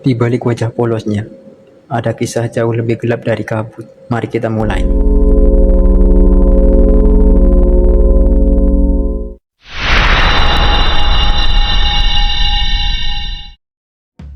Di balik wajah polosnya, ada kisah jauh lebih gelap dari kabut. Mari kita mulai.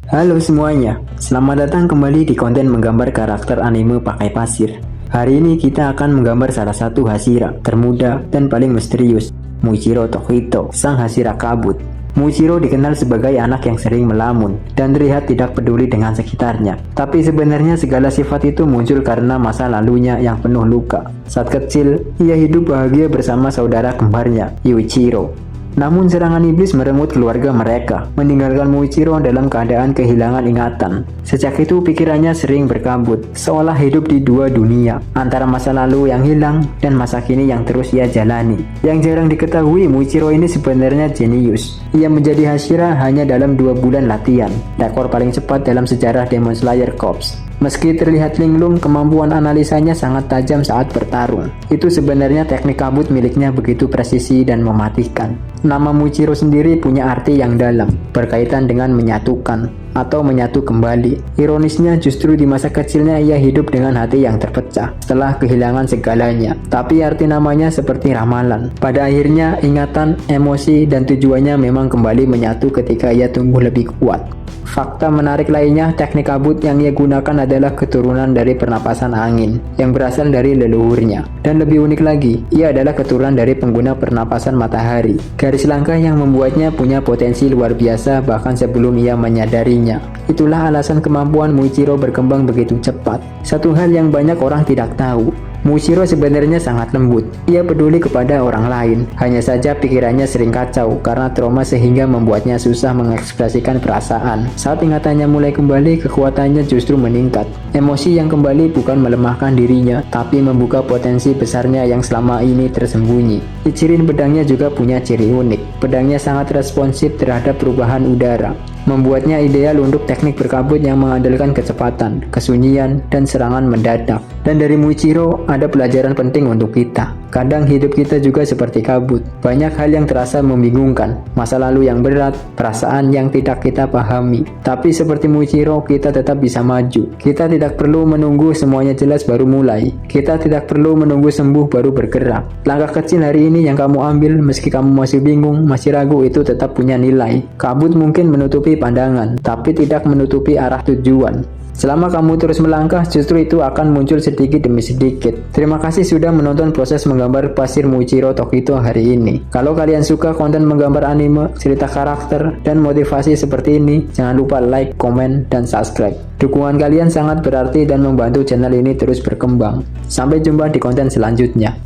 Halo semuanya, selamat datang kembali di konten menggambar karakter anime pakai pasir. Hari ini kita akan menggambar salah satu Hashira termuda dan paling misterius, Muichiro Tokito, sang Hashira kabut. Muichiro dikenal sebagai anak yang sering melamun dan terlihat tidak peduli dengan sekitarnya. Tapi sebenarnya segala sifat itu muncul karena masa lalunya yang penuh luka. Saat kecil, ia hidup bahagia bersama saudara kembarnya, Yuichiro. Namun serangan iblis merenggut keluarga mereka, meninggalkan Muichiro dalam keadaan kehilangan ingatan. Sejak itu pikirannya sering berkabut, seolah hidup di dua dunia, antara masa lalu yang hilang dan masa kini yang terus ia jalani. Yang jarang diketahui, Muichiro ini sebenarnya jenius. Ia menjadi Hashira hanya dalam 2 bulan latihan, rekor paling cepat dalam sejarah Demon Slayer Corps. Meski terlihat linglung, kemampuan analisanya sangat tajam saat bertarung. Itu sebenarnya teknik kabut miliknya begitu presisi dan mematikan. Nama Muichiro sendiri punya arti yang dalam, berkaitan dengan menyatukan atau menyatu kembali. Ironisnya justru di masa kecilnya ia hidup dengan hati yang terpecah setelah kehilangan segalanya. Tapi arti namanya seperti ramalan. Pada akhirnya ingatan, emosi, dan tujuannya memang kembali menyatu ketika ia tumbuh lebih kuat. Fakta menarik lainnya, teknik kabut yang ia gunakan adalah keturunan dari pernapasan angin yang berasal dari leluhurnya. Dan lebih unik lagi, ia adalah keturunan dari pengguna pernapasan matahari. Garis langkah yang membuatnya punya potensi luar biasa bahkan sebelum ia menyadarinya. Itulah alasan kemampuan Muichiro berkembang begitu cepat. Satu hal yang banyak orang tidak tahu, Muichiro sebenarnya sangat lembut. Ia peduli kepada orang lain, hanya saja pikirannya sering kacau karena trauma sehingga membuatnya susah mengekspresikan perasaan. Saat ingatannya mulai kembali, kekuatannya justru meningkat. Emosi yang kembali bukan melemahkan dirinya, tapi membuka potensi besarnya yang selama ini tersembunyi. Ichirin pedangnya juga punya ciri unik. Pedangnya sangat responsif terhadap perubahan udara, membuatnya ideal untuk teknik berkabut yang mengandalkan kecepatan, kesunyian, dan serangan mendadak. Dan dari Muichiro, ada pelajaran penting untuk kita. Kadang hidup kita juga seperti kabut. Banyak hal yang terasa membingungkan, masa lalu yang berat, perasaan yang tidak kita pahami. Tapi seperti Muichiro, kita tetap bisa maju. Kita tidak perlu menunggu semuanya jelas baru mulai. Kita tidak perlu menunggu sembuh baru bergerak. Langkah kecil hari ini yang kamu ambil, meski kamu masih bingung, masih ragu, itu tetap punya nilai. Kabut mungkin menutupi pandangan, tapi tidak menutupi arah tujuan. Selama kamu terus melangkah, justru itu akan muncul sedikit demi sedikit. Terima kasih sudah menonton proses menggambar pasir Muichiro Tokito hari ini. Kalau kalian suka konten menggambar anime, cerita karakter, dan motivasi seperti ini, jangan lupa like, komen, dan subscribe. Dukungan kalian sangat berarti dan membantu channel ini terus berkembang. Sampai jumpa di konten selanjutnya.